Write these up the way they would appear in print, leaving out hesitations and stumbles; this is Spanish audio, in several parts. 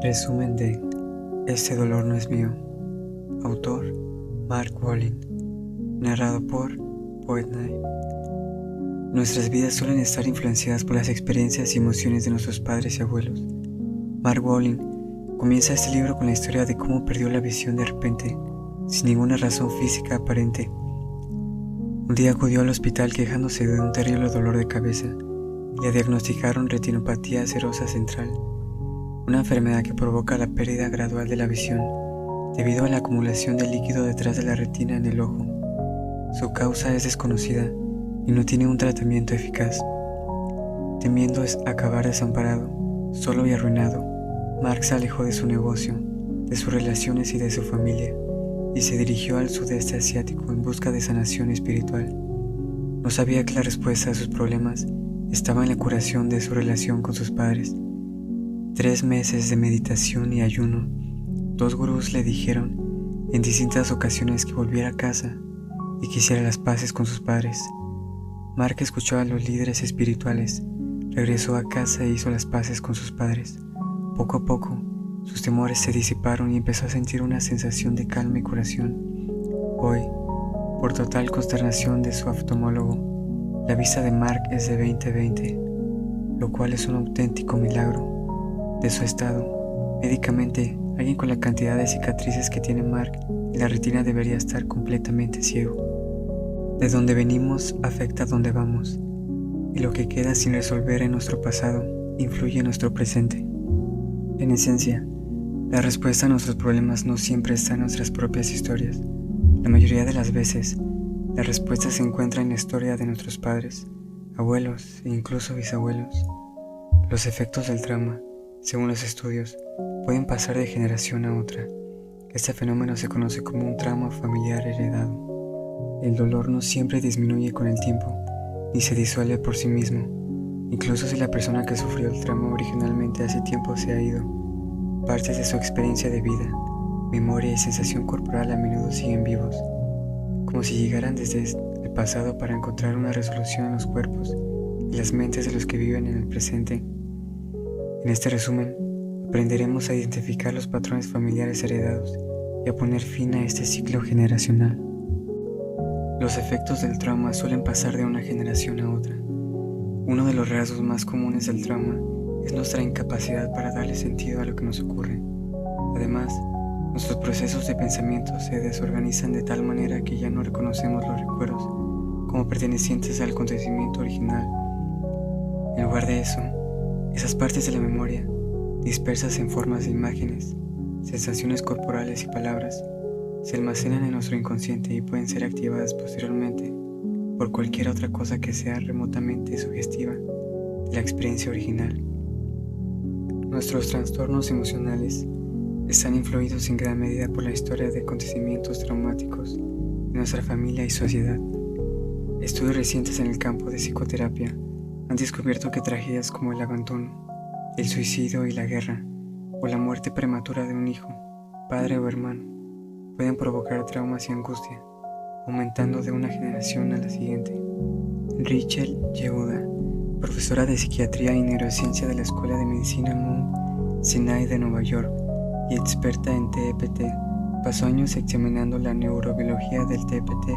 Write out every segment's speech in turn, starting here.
Resumen de Este dolor no es mío. Autor Mark Walling. Narrado por Poet Night. Nuestras vidas suelen estar influenciadas por las experiencias y emociones de nuestros padres y abuelos. Mark Walling comienza este libro con la historia de cómo perdió la visión de repente, sin ninguna razón física aparente. Un día acudió al hospital quejándose de un terrible dolor de cabeza y le diagnosticaron retinopatía serosa central, una enfermedad que provoca la pérdida gradual de la visión debido a la acumulación de líquido detrás de la retina en el ojo. Su causa es desconocida y no tiene un tratamiento eficaz. Temiendo acabar desamparado, solo y arruinado, Mark se alejó de su negocio, de sus relaciones y de su familia, y se dirigió al sudeste asiático en busca de sanación espiritual. No sabía que la respuesta a sus problemas estaba en la curación de su relación con sus padres. 3 meses de meditación y ayuno, 2 gurús le dijeron en distintas ocasiones que volviera a casa y que hiciera las paces con sus padres. Mark escuchó a los líderes espirituales, regresó a casa e hizo las paces con sus padres. Poco a poco, sus temores se disiparon y empezó a sentir una sensación de calma y curación. Hoy, por total consternación de su oftalmólogo, la vista de Mark es de 20/20, lo cual es un auténtico milagro. De su estado, médicamente, alguien con la cantidad de cicatrices que tiene Mark y la retina debería estar completamente ciego. De donde venimos afecta a donde vamos, y lo que queda sin resolver en nuestro pasado influye en nuestro presente. En esencia, la respuesta a nuestros problemas no siempre está en nuestras propias historias. La mayoría de las veces, la respuesta se encuentra en la historia de nuestros padres, abuelos e incluso bisabuelos. Los efectos del trauma, según los estudios, pueden pasar de generación a otra. Este fenómeno se conoce como un trauma familiar heredado. El dolor no siempre disminuye con el tiempo, ni se disuelve por sí mismo. Incluso si la persona que sufrió el trauma originalmente hace tiempo se ha ido, partes de su experiencia de vida, memoria y sensación corporal a menudo siguen vivos, como si llegaran desde el pasado para encontrar una resolución en los cuerpos y las mentes de los que viven en el presente. En este resumen, aprenderemos a identificar los patrones familiares heredados y a poner fin a este ciclo generacional. Los efectos del trauma suelen pasar de una generación a otra. Uno de los rasgos más comunes del trauma es nuestra incapacidad para darle sentido a lo que nos ocurre. Además, nuestros procesos de pensamiento se desorganizan de tal manera que ya no reconocemos los recuerdos como pertenecientes al acontecimiento original. En lugar de eso, esas partes de la memoria, dispersas en formas de imágenes, sensaciones corporales y palabras, se almacenan en nuestro inconsciente y pueden ser activadas posteriormente por cualquier otra cosa que sea remotamente sugestiva de la experiencia original. Nuestros trastornos emocionales están influidos en gran medida por la historia de acontecimientos traumáticos de nuestra familia y sociedad. Estudios recientes en el campo de psicoterapia han descubierto que tragedias como el abandono, el suicidio y la guerra, o la muerte prematura de un hijo, padre o hermano, pueden provocar traumas y angustia, aumentando de una generación a la siguiente. Rachel Yehuda, profesora de psiquiatría y neurociencia de la Escuela de Medicina Mount Sinai de Nueva York y experta en TEPT, pasó años examinando la neurobiología del TEPT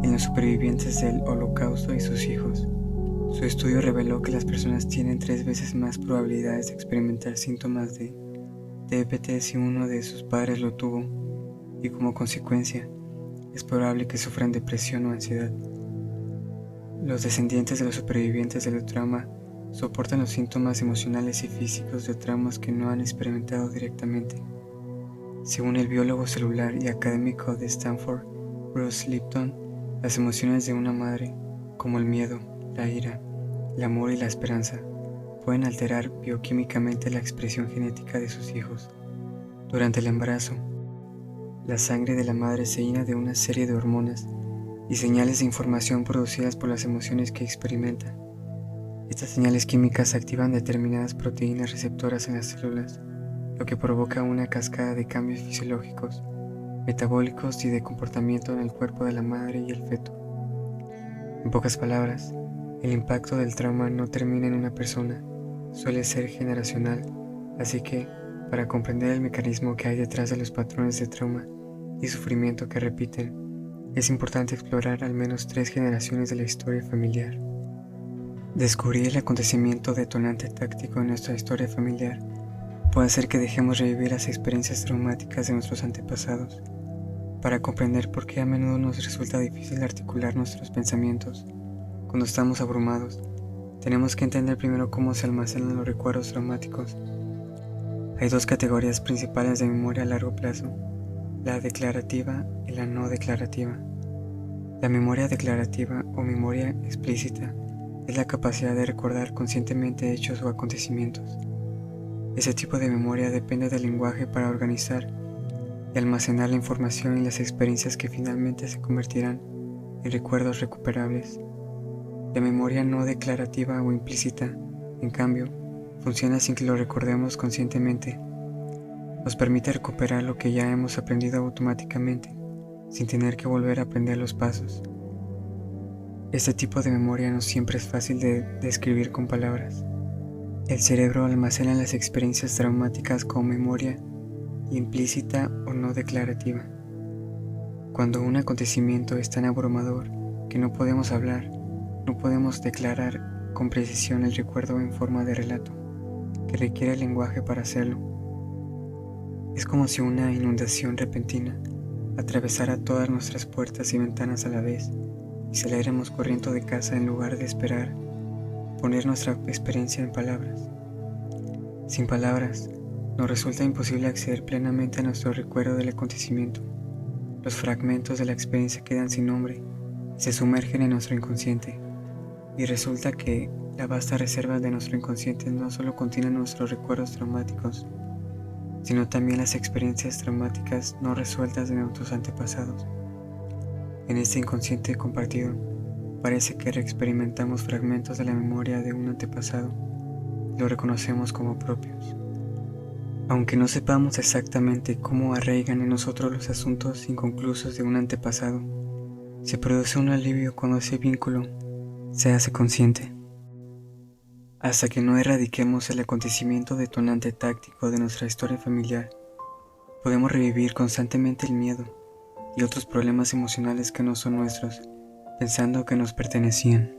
en los supervivientes del Holocausto y sus hijos. Su estudio reveló que las personas tienen 3 veces más probabilidades de experimentar síntomas de TEPT si uno de sus padres lo tuvo, y como consecuencia, es probable que sufran depresión o ansiedad. Los descendientes de los supervivientes del trauma soportan los síntomas emocionales y físicos de traumas que no han experimentado directamente. Según el biólogo celular y académico de Stanford, Bruce Lipton, las emociones de una madre, como el miedo, la ira, el amor y la esperanza, pueden alterar bioquímicamente la expresión genética de sus hijos. Durante el embarazo, la sangre de la madre se llena de una serie de hormonas y señales de información producidas por las emociones que experimenta. Estas señales químicas activan determinadas proteínas receptoras en las células, lo que provoca una cascada de cambios fisiológicos, metabólicos y de comportamiento en el cuerpo de la madre y el feto. En pocas palabras, el impacto del trauma no termina en una persona, suele ser generacional, así que Para comprender el mecanismo que hay detrás de los patrones de trauma y sufrimiento que repiten, es importante explorar al menos 3 generaciones de la historia familiar. Descubrir el acontecimiento detonante táctico en nuestra historia familiar puede hacer que dejemos revivir las experiencias traumáticas de nuestros antepasados. Para comprender por qué a menudo nos resulta difícil articular nuestros pensamientos cuando estamos abrumados, tenemos que entender primero cómo se almacenan los recuerdos traumáticos. Hay 2 categorías principales de memoria a largo plazo: la declarativa y la no declarativa. La memoria declarativa o memoria explícita es la capacidad de recordar conscientemente hechos o acontecimientos. Ese tipo de memoria depende del lenguaje para organizar y almacenar la información y las experiencias que finalmente se convertirán en recuerdos recuperables. La memoria no declarativa o implícita, en cambio, funciona sin que lo recordemos conscientemente. Nos permite recuperar lo que ya hemos aprendido automáticamente, sin tener que volver a aprender los pasos. Este tipo de memoria no siempre es fácil de describir con palabras. El cerebro almacena las experiencias traumáticas como memoria implícita o no declarativa. Cuando un acontecimiento es tan abrumador que no podemos hablar, no podemos declarar con precisión el recuerdo en forma de relato, que requiere el lenguaje para hacerlo. Es como si una inundación repentina atravesara todas nuestras puertas y ventanas a la vez y saliéramos corriendo de casa en lugar de esperar poner nuestra experiencia en palabras. Sin palabras, nos resulta imposible acceder plenamente a nuestro recuerdo del acontecimiento. Los fragmentos de la experiencia quedan sin nombre y se sumergen en nuestro inconsciente. Y resulta que la vasta reserva de nuestro inconsciente no solo contiene nuestros recuerdos traumáticos, sino también las experiencias traumáticas no resueltas de nuestros antepasados. En este inconsciente compartido, parece que reexperimentamos fragmentos de la memoria de un antepasado y lo reconocemos como propios. Aunque no sepamos exactamente cómo arraigan en nosotros los asuntos inconclusos de un antepasado, se produce un alivio cuando ese vínculo se hace consciente. Hasta que no erradiquemos el acontecimiento detonante táctico de nuestra historia familiar, podemos revivir constantemente el miedo y otros problemas emocionales que no son nuestros, pensando que nos pertenecían.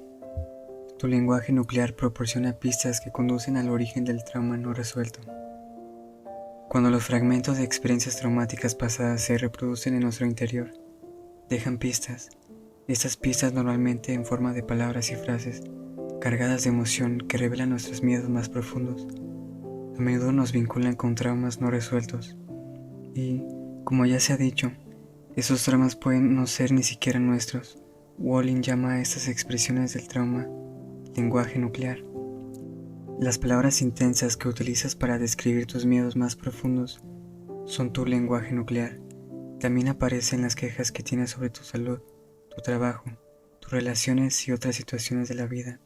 Tu lenguaje nuclear proporciona pistas que conducen al origen del trauma no resuelto. Cuando los fragmentos de experiencias traumáticas pasadas se reproducen en nuestro interior, dejan pistas. Estas pistas normalmente en forma de palabras y frases cargadas de emoción que revelan nuestros miedos más profundos. A menudo nos vinculan con traumas no resueltos y, como ya se ha dicho, esos traumas pueden no ser ni siquiera nuestros. Walling llama a estas expresiones del trauma lenguaje nuclear. Las palabras intensas que utilizas para describir tus miedos más profundos son tu lenguaje nuclear. También aparecen las quejas que tienes sobre tu salud, tu trabajo, tus relaciones y otras situaciones de la vida.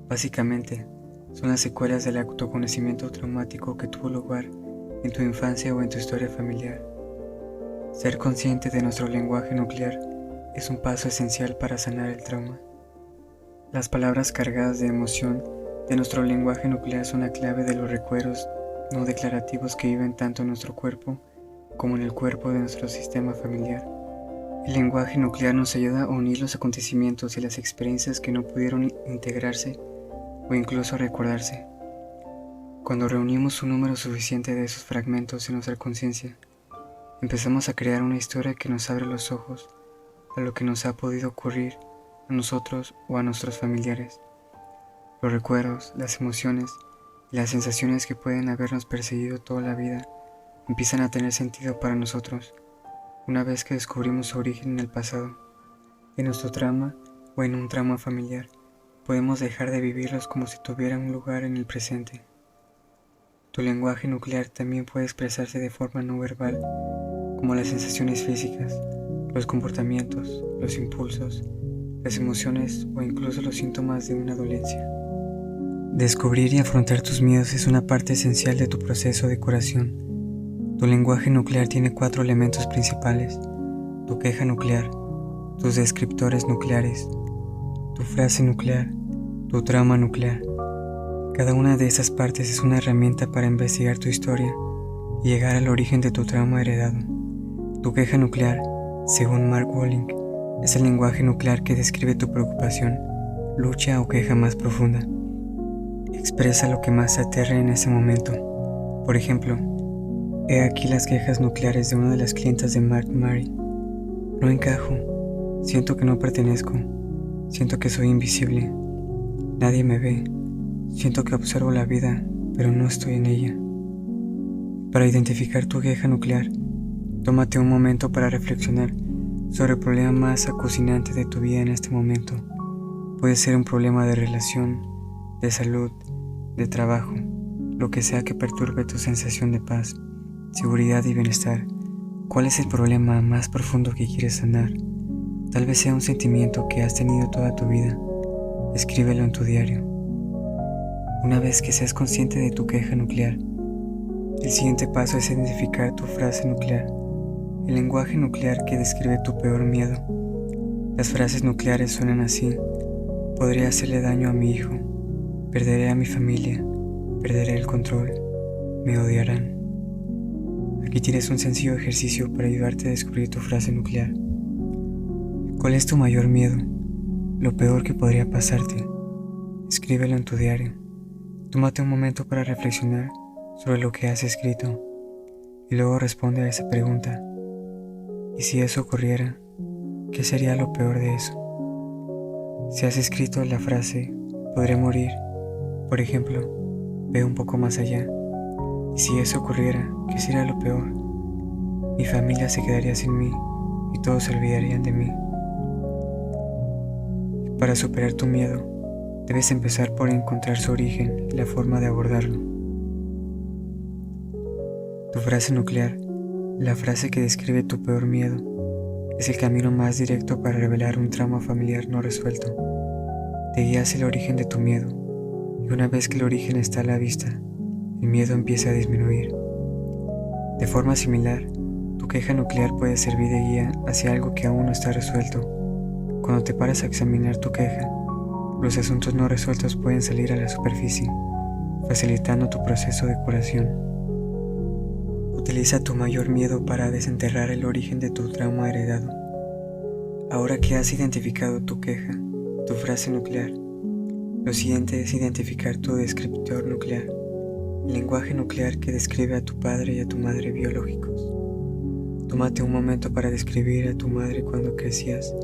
Básicamente, son las secuelas del autoconocimiento traumático que tuvo lugar en tu infancia o en tu historia familiar. Ser consciente de nuestro lenguaje nuclear es un paso esencial para sanar el trauma. Las palabras cargadas de emoción de nuestro lenguaje nuclear son la clave de los recuerdos no declarativos que viven tanto en nuestro cuerpo como en el cuerpo de nuestro sistema familiar. El lenguaje nuclear nos ayuda a unir los acontecimientos y las experiencias que no pudieron integrarse o incluso recordarse. Cuando reunimos un número suficiente de esos fragmentos en nuestra conciencia, empezamos a crear una historia que nos abre los ojos a lo que nos ha podido ocurrir a nosotros o a nuestros familiares. Los recuerdos, las emociones y las sensaciones que pueden habernos perseguido toda la vida empiezan a tener sentido para nosotros una vez que descubrimos su origen en el pasado. En nuestro trauma o en un trauma familiar, podemos dejar de vivirlos como si tuvieran un lugar en el presente. Tu lenguaje nuclear también puede expresarse de forma no verbal, como las sensaciones físicas, los comportamientos, los impulsos, las emociones o incluso los síntomas de una dolencia. Descubrir y afrontar tus miedos es una parte esencial de tu proceso de curación. Tu lenguaje nuclear tiene 4 elementos principales: tu queja nuclear, tus descriptores nucleares, tu frase nuclear, tu trauma nuclear. Cada una de estas partes es una herramienta para investigar tu historia y llegar al origen de tu trauma heredado. Tu queja nuclear, según Mark Walling, es el lenguaje nuclear que describe tu preocupación, lucha o queja más profunda. Expresa lo que más te aterra en ese momento. Por ejemplo, he aquí las quejas nucleares de una de las clientas de Mark Mary. No encajo, siento que no pertenezco, siento que soy invisible, nadie me ve, siento que observo la vida, pero no estoy en ella. Para identificar tu queja nuclear, tómate un momento para reflexionar sobre el problema más acucinante de tu vida en este momento. Puede ser un problema de relación, de salud, de trabajo, lo que sea que perturbe tu sensación de paz, seguridad y bienestar. ¿Cuál es el problema más profundo que quieres sanar? Tal vez sea un sentimiento que has tenido toda tu vida. Escríbelo en tu diario. Una vez que seas consciente de tu queja nuclear, el siguiente paso es identificar tu frase nuclear, el lenguaje nuclear que describe tu peor miedo. Las frases nucleares suenan así: podría hacerle daño a mi hijo, perderé a mi familia, perderé el control, me odiarán. Aquí tienes un sencillo ejercicio para ayudarte a descubrir tu frase nuclear. ¿Cuál es tu mayor miedo? Lo peor que podría pasarte. Escríbelo en tu diario. Tómate un momento para reflexionar sobre lo que has escrito y luego responde a esa pregunta. ¿Y si eso ocurriera? ¿Qué sería lo peor de eso? Si has escrito la frase podré morir, por ejemplo, ve un poco más allá. ¿Y si eso ocurriera? ¿Qué sería lo peor? Mi familia se quedaría sin mí y todos se olvidarían de mí. Para superar tu miedo, debes empezar por encontrar su origen y la forma de abordarlo. Tu frase nuclear, la frase que describe tu peor miedo, es el camino más directo para revelar un trauma familiar no resuelto. Te guía hacia el origen de tu miedo, y una vez que el origen está a la vista, el miedo empieza a disminuir. De forma similar, tu queja nuclear puede servir de guía hacia algo que aún no está resuelto. Cuando te paras a examinar tu queja, los asuntos no resueltos pueden salir a la superficie, facilitando tu proceso de curación. Utiliza tu mayor miedo para desenterrar el origen de tu trauma heredado. Ahora que has identificado tu queja, tu frase nuclear, lo siguiente es identificar tu descriptor nuclear, el lenguaje nuclear que describe a tu padre y a tu madre biológicos. Tómate un momento para describir a tu madre cuando crecías.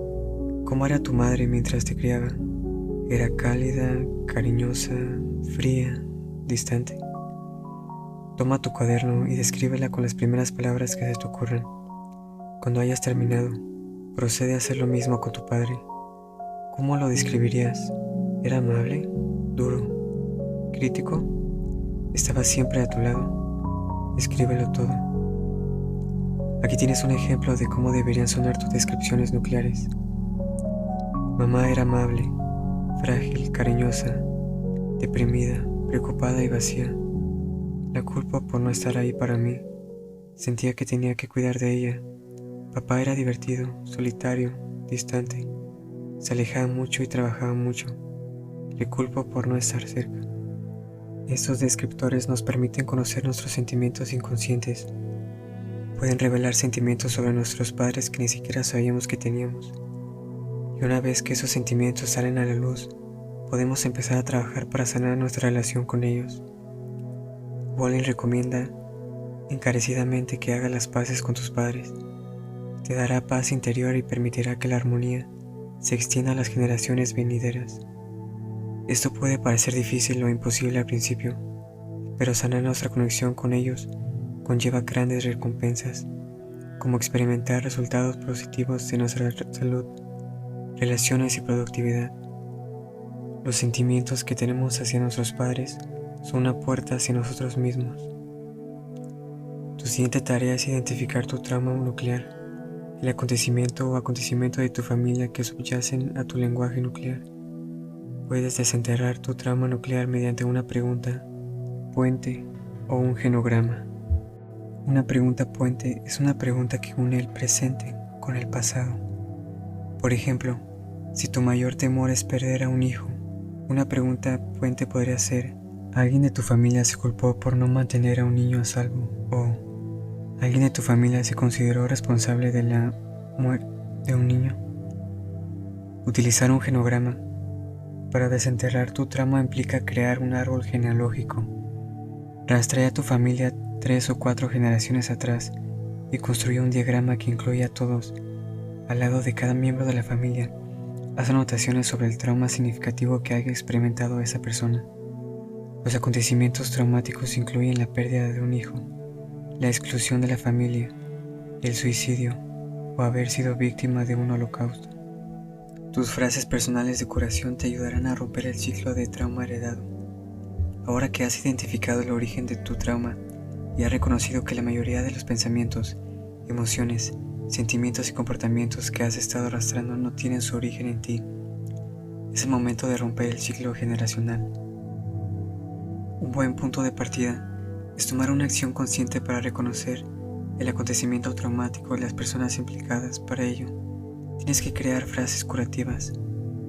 ¿Cómo era tu madre mientras te criaba? ¿Era cálida, cariñosa, fría, distante? Toma tu cuaderno y descríbela con las primeras palabras que se te ocurran. Cuando hayas terminado, procede a hacer lo mismo con tu padre. ¿Cómo lo describirías? ¿Era amable? ¿Duro? ¿Crítico? ¿Estaba siempre a tu lado? Escríbelo todo. Aquí tienes un ejemplo de cómo deberían sonar tus descripciones nucleares. Mamá era amable, frágil, cariñosa, deprimida, preocupada y vacía. La culpa por no estar ahí para mí. Sentía que tenía que cuidar de ella. Papá era divertido, solitario, distante. Se alejaba mucho y trabajaba mucho. Le culpo por no estar cerca. Estos descriptores nos permiten conocer nuestros sentimientos inconscientes. Pueden revelar sentimientos sobre nuestros padres que ni siquiera sabíamos que teníamos. Y una vez que esos sentimientos salen a la luz, podemos empezar a trabajar para sanar nuestra relación con ellos. Walling recomienda encarecidamente que hagas las paces con tus padres. Te dará paz interior y permitirá que la armonía se extienda a las generaciones venideras. Esto puede parecer difícil o imposible al principio, pero sanar nuestra conexión con ellos conlleva grandes recompensas, como experimentar resultados positivos de nuestra salud, relaciones y productividad. Los sentimientos que tenemos hacia nuestros padres son una puerta hacia nosotros mismos. Tu siguiente tarea es identificar tu trauma nuclear, el acontecimiento o acontecimiento de tu familia que subyacen a tu lenguaje nuclear. Puedes desenterrar tu trauma nuclear mediante una pregunta puente o un genograma. Una pregunta puente es una pregunta que une el presente con el pasado. Por ejemplo, si tu mayor temor es perder a un hijo, una pregunta puente podría ser: ¿alguien de tu familia se culpó por no mantener a un niño a salvo? O ¿Alguien de tu familia se consideró responsable de la muerte de un niño? Utilizar un genograma para desenterrar tu trauma implica crear un árbol genealógico. Rastrea a tu familia 3 o 4 generaciones atrás y construye un diagrama que incluya a todos. Al lado de cada miembro de la familia, haz anotaciones sobre el trauma significativo que haya experimentado esa persona. Los acontecimientos traumáticos incluyen la pérdida de un hijo, la exclusión de la familia, el suicidio o haber sido víctima de un holocausto. Tus frases personales de curación te ayudarán a romper el ciclo de trauma heredado. Ahora que has identificado el origen de tu trauma y has reconocido que la mayoría de los pensamientos, emociones, sentimientos y comportamientos que has estado arrastrando no tienen su origen en ti, es el momento de romper el ciclo generacional. Un buen punto de partida es tomar una acción consciente para reconocer el acontecimiento traumático de las personas implicadas. Para ello, tienes que crear frases curativas,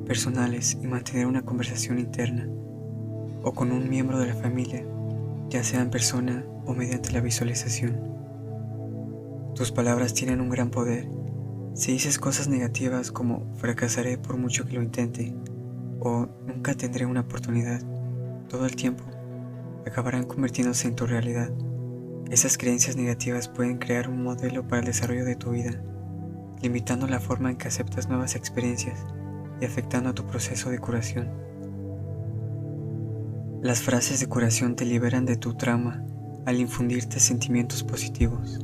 personales y mantener una conversación interna o con un miembro de la familia, ya sea en persona o mediante la visualización. Tus palabras tienen un gran poder. Si dices cosas negativas como fracasaré por mucho que lo intente o nunca tendré una oportunidad, todo el tiempo, acabarán convirtiéndose en tu realidad. Esas creencias negativas pueden crear un modelo para el desarrollo de tu vida, limitando la forma en que aceptas nuevas experiencias y afectando a tu proceso de curación. Las frases de curación te liberan de tu trauma al infundirte sentimientos positivos.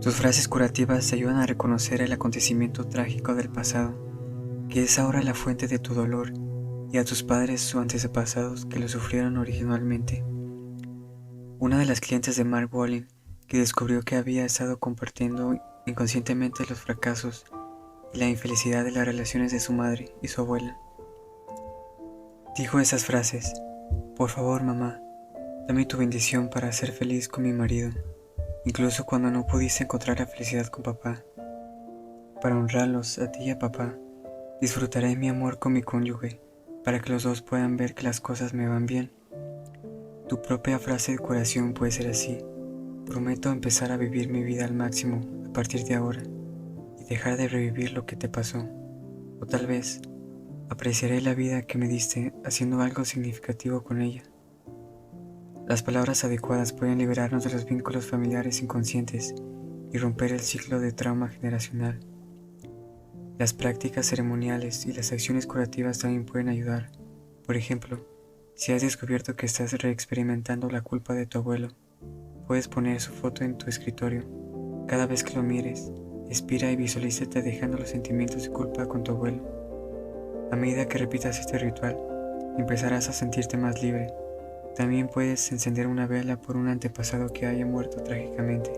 Tus frases curativas te ayudan a reconocer el acontecimiento trágico del pasado, que es ahora la fuente de tu dolor, y a tus padres o antepasados que lo sufrieron originalmente. Una de las clientes de Mark Wolin, que descubrió que había estado compartiendo inconscientemente los fracasos y la infelicidad de las relaciones de su madre y su abuela, dijo esas frases: por favor, mamá, dame tu bendición para ser feliz con mi marido, incluso cuando no pudiese encontrar la felicidad con papá. Para honrarlos a ti y a papá, disfrutaré mi amor con mi cónyuge, para que los dos puedan ver que las cosas me van bien. Tu propia frase de curación puede ser así: prometo empezar a vivir mi vida al máximo a partir de ahora y dejar de revivir lo que te pasó. O tal vez, apreciaré la vida que me diste haciendo algo significativo con ella. Las palabras adecuadas pueden liberarnos de los vínculos familiares inconscientes y romper el ciclo de trauma generacional. Las prácticas ceremoniales y las acciones curativas también pueden ayudar. Por ejemplo, si has descubierto que estás reexperimentando la culpa de tu abuelo, puedes poner su foto en tu escritorio. Cada vez que lo mires, expira y visualízate dejando los sentimientos de culpa con tu abuelo. A medida que repitas este ritual, empezarás a sentirte más libre. También puedes encender una vela por un antepasado que haya muerto trágicamente,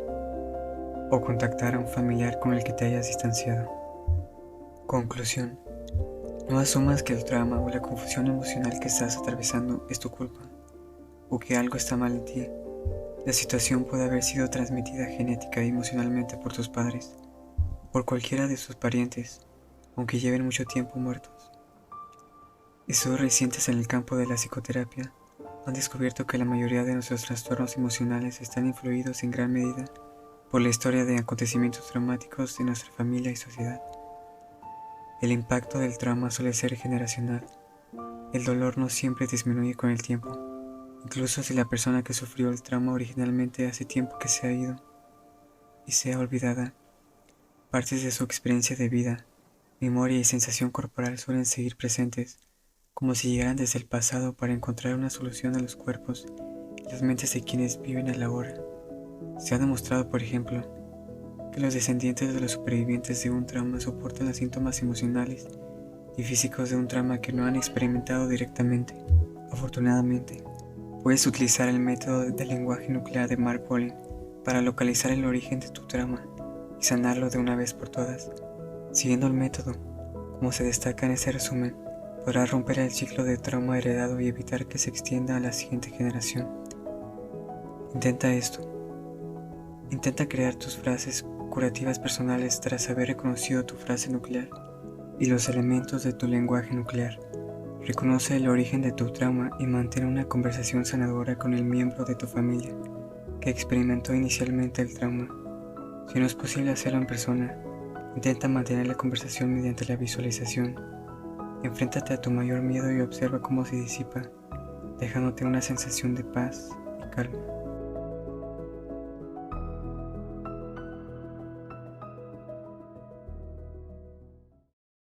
o contactar a un familiar con el que te hayas distanciado. Conclusión: no asumas que el trauma o la confusión emocional que estás atravesando es tu culpa, o que algo está mal en ti. La situación puede haber sido transmitida genética y emocionalmente por tus padres, por cualquiera de sus parientes, aunque lleven mucho tiempo muertos. Estudios recientes en el campo de la psicoterapia han descubierto que la mayoría de nuestros trastornos emocionales están influidos en gran medida por la historia de acontecimientos traumáticos de nuestra familia y sociedad. El impacto del trauma suele ser generacional. El dolor no siempre disminuye con el tiempo, incluso si la persona que sufrió el trauma originalmente hace tiempo que se ha ido y sea olvidada. Partes de su experiencia de vida, memoria y sensación corporal suelen seguir presentes, como si llegaran desde el pasado para encontrar una solución a los cuerpos y las mentes de quienes viven a la hora. Se ha demostrado, por ejemplo, que los descendientes de los supervivientes de un trauma soportan los síntomas emocionales y físicos de un trauma que no han experimentado directamente. Afortunadamente, puedes utilizar el método del lenguaje nuclear de Mark Wolin para localizar el origen de tu trauma y sanarlo de una vez por todas. Siguiendo el método, como se destaca en este resumen, podrás romper el ciclo de trauma heredado y evitar que se extienda a la siguiente generación. Intenta esto. Intenta crear tus frases curativas personales tras haber reconocido tu frase nuclear y los elementos de tu lenguaje nuclear. Reconoce el origen de tu trauma y mantén una conversación sanadora con el miembro de tu familia que experimentó inicialmente el trauma. Si no es posible hacerlo en persona, intenta mantener la conversación mediante la visualización. Enfréntate a tu mayor miedo y observa cómo se disipa, dejándote una sensación de paz y calma.